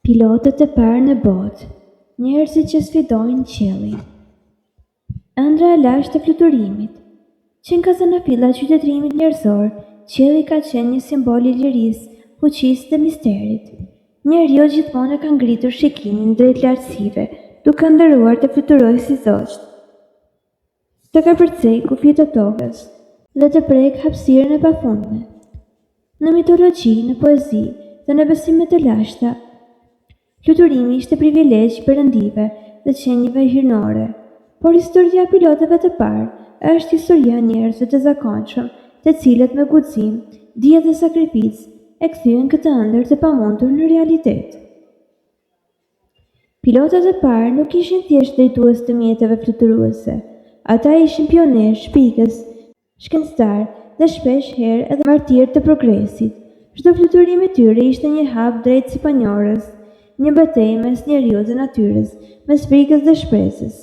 Pilotët e parë në botë, njerëzit që sfidojnë qiellin. Ëndra e lashtë e fluturimit. Që nga zanafilla e qytetërimit njerëzor, qielli ka qenë një simbol i lirisë, fuqisë dhe misterit. Njeriu gjithmonë ka ngritur shikimin drejt lartësive, duke ndëruar të fluturojë si zogjt, të kapërcej kufijtë e tokës dhe të prek hapësirën e pafundme. Në mitologji, në poezi dhe në besimet e lashta, fluturimi ishte privilegj perëndive dhe qenjeve hyjnore, por historia e pilotëve të parë është historia e njerëzve të zakonshëm, të cilët me guxim, dije dhe sakrificë e kthyen këtë ëndër të pamundur në realitet. Pilotët e parë nuk ishin thjesht drejtues të mjeteve fluturuese, ata ishin pionerë, shpikës, shkencëtar dhe shpesh herë edhe martirë të progresit. Çdo fluturim i tyre ishte një hap drejt sipanjorës, një betejë mes njeriut dhe natyrës, mes frikës dhe shpresës.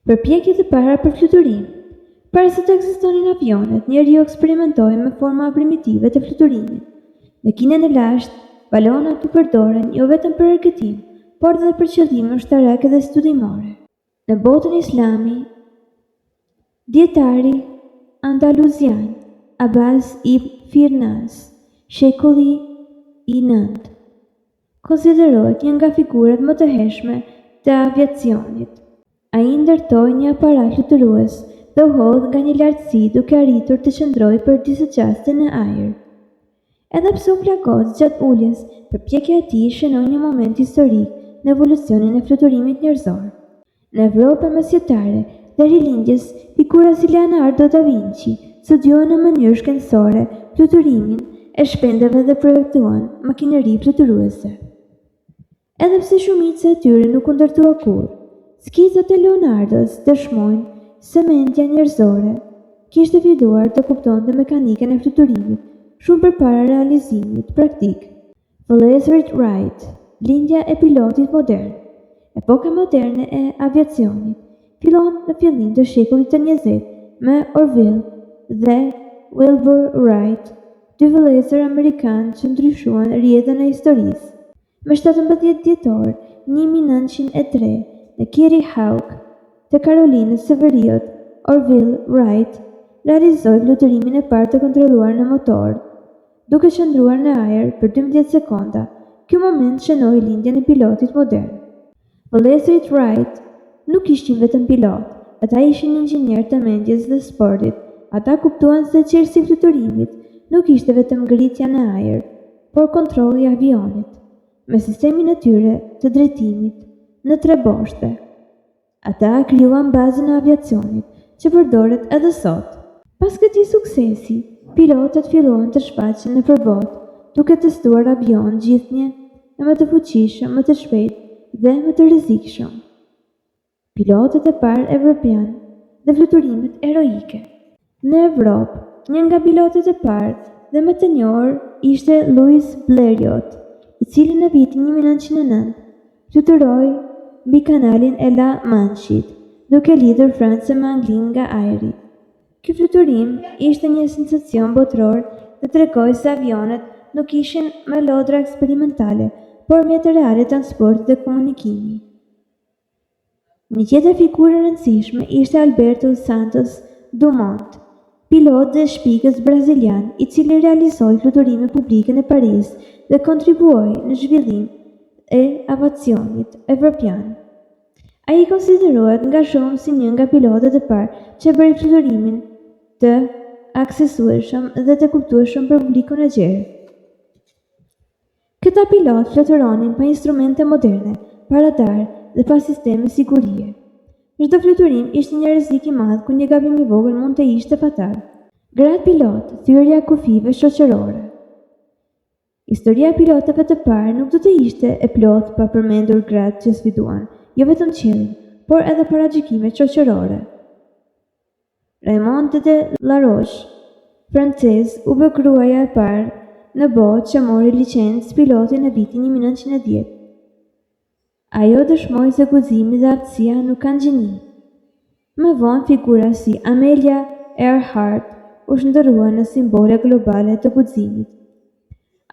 Përpjekjet e para për fluturim. Para se të ekzistonin avionet, njeriu eksperimentoi me forma primitive të fluturimit. Makinën e lashtë, balonat u përdoren jo vetëm për argëtim, por edhe për qëllime ushtarake dhe studimore. Në botën islami, dietari andaluzian Abbas ibn Firnas, shekulli i IX, konsiderohet një nga figurat më të hershme të aviacionit. Ai ndërtoi një aparat fluturues dhe u hodh nga një lartësi duke arritur të qëndrojë për disa qaste në ajër. Edhe pse u plagos gjatë uljes, përpjekja e tij shënon një moment historik në evolucionin e fluturimit njerëzor. Në Evropën mesjetare dhe rilindjes, figura si Leonardo da Vinci studiuan në mënyrë shkencore fluturimin e shpendëve dhe projektuan makineri fluturuese. Edhe pse shumica e tyre nuk u ndërtua kurrë, skizat e Leonardos dëshmojnë se mendja njerëzore kishte filluar të kuptonte mekanikën e fluturimit shumë përpara realizimit praktik. Vëllezërit Wright, lindja e pilotit modern. Epoka moderne e aviacionit fillon në fillim të shekullit të 20 me Orville dhe Wilbur Wright, dy vëllezër amerikanë që ndryshuan rrjedhën e historisë. Me 17 dhjetor 1903, në Kitty Hawk të Karolinës së Veriut, Orville Wright realizoi fluturimin e parë të kontrolluar në motor, duke qëndruar në ajër për 12 sekonda. Ky moment shënoi lindjen e pilotit modern. Vëllezërit Wright nuk ishin vetëm pilot, ata ishin inxhinier të mendjes dhe sportit. Ata kuptuan se çelësi i fluturimit nuk ishte vetëm ngritja në ajër, por kontrolli i avionit, me sistemin e tyre të drejtimit në 3 boshte. Ata krijuan bazën e aviacionit, që përdoret edhe sot. Pas këtij suksesi, pilotët filluan të shfaqen nëpër botë, duke testuar avion gjithnjë e më të fuqishëm, më të shpejt dhe më të rrezikshëm. Pilotët e parë evropian dhe fluturimet heroike. Në Evropë, një nga pilotët e parë dhe më të njohur ishte Louis Blériot, i cili në vitin 1909 fluturoi mbi kanalin e La Manchit, duke lidhur Francën me Anglinë nga ajri. Ky fluturim ishte një sensacion botror dhe tregoi se avionet nuk ishin me lodra eksperimentale, por mjete reale transporti dhe komunikimi. Një tjetër figurë e rëndësishme ishte Alberto Santos Dumont, pilot dhe shpikës brazilian, i cili realizoi fluturimin publik në Paris dhe kontribuoi në zhvillim e aviacionit evropian. Ai konsiderohet nga shumë si një nga pilotët e parë që bëri fluturimin të aksesueshëm dhe të kuptueshëm për publikun e gjerë. Këta pilot fluturonin pa instrumente moderne, pa radar dhe pa sisteme sigurie. Çdo fluturim ishte një rrezik i madh ku një gabim i vogël mund të ishte fatal. Gratë pilot, thyrja e kufive shoqërore. Historia e pilotëve të parë nuk do të ishte e plotë pa përmendur gratë që sfiduan, jo vetëm qiellin, por edhe paragjykime shoqërore. Raymond de la Roche, francez, u bë gruaja e parë në botë që mori licencë piloti në vitin 1910. Ajo dëshmoi se guximi dhe aftësia nuk kanë gjeni. Më vonë figura si Amelia Earhart u shndërrua në simbole globale të guximit.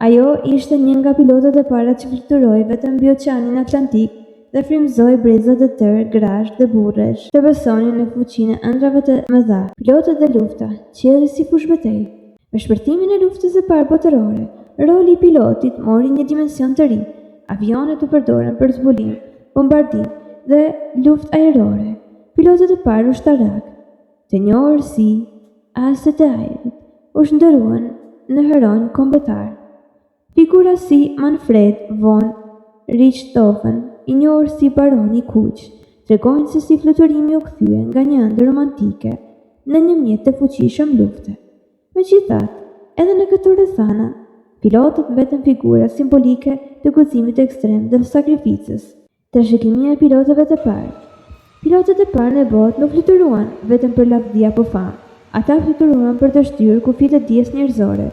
Ajo ishte një nga pilotët e para që fluturoi vetëm mbi Oqeanin Atlantik dhe frymëzoi brezat e tërë, grashtë dhe burresh të besonin në fuqinë e ëndrave të mëdha. Pilotët dhe lufta, qielli si fushë betejë. Me shpërtimin e luftës së parë botërore, roli i pilotit mori një dimension të ri. Avionet u përdoren për zbulim, bombardim dhe luftë ajrore. Pilotët e parë ushtarak, të njohur si asët e ajrit, u shndërruan në heronj kombëtar. Figura si Manfred von Richthofen, i njohur si Baroni i Kuq, tregojnë se si fluturimi u kthye nga një ëndër romantike në një mjet të fuqishëm lufte. Megjithatë, edhe në këto rrethana, pilotët mbeten figura simbolike të guximit ekstrem dhe sakrificës. Trashëgimia e pilotëve të parë. Pilotët e parë në botë nuk fluturuan vetëm për lavdi apo famë. Ata fluturuan për të shtyrë kufijtë e dijes njerëzore.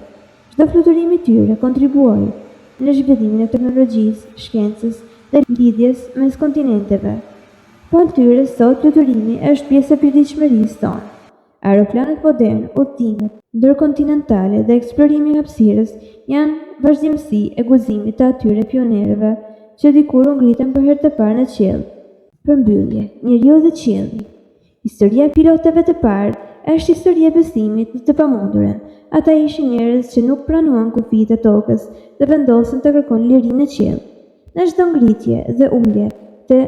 Çdo fluturim i tyre kontribuoi në zhvillimin e teknologjisë, shkencës dhe lidhjes mes kontinenteve. Po atyre sot fluturimi është pjesë e përditshmërisë tonë. Aeroplanet modern, udhëtimet ndërkontinentale dhe eksplorimi i hapësirës janë vazhdimsi e guximit të atyre pionerëve që dikur u ngritën për herë të parë në qiell. Përmbyllje, njeriu dhe qielli. Historia e pilotëve të parë është historia e besimit në të pamundurin. Ata ishin njerëz që nuk pranuan kufijtë e tokës dhe vendosën të kërkojnë lirinë në qiell. Në çdo ngritje dhe ulje të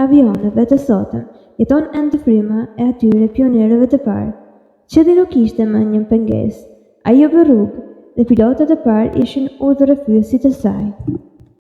avionëve të sotëm, jeton ende fryma e atyre pionerëve të parë. Qielli nuk ishte më një pengesë, ai u bë rrugë dhe pilotët e parë ishin udhërrëfyesit e saj.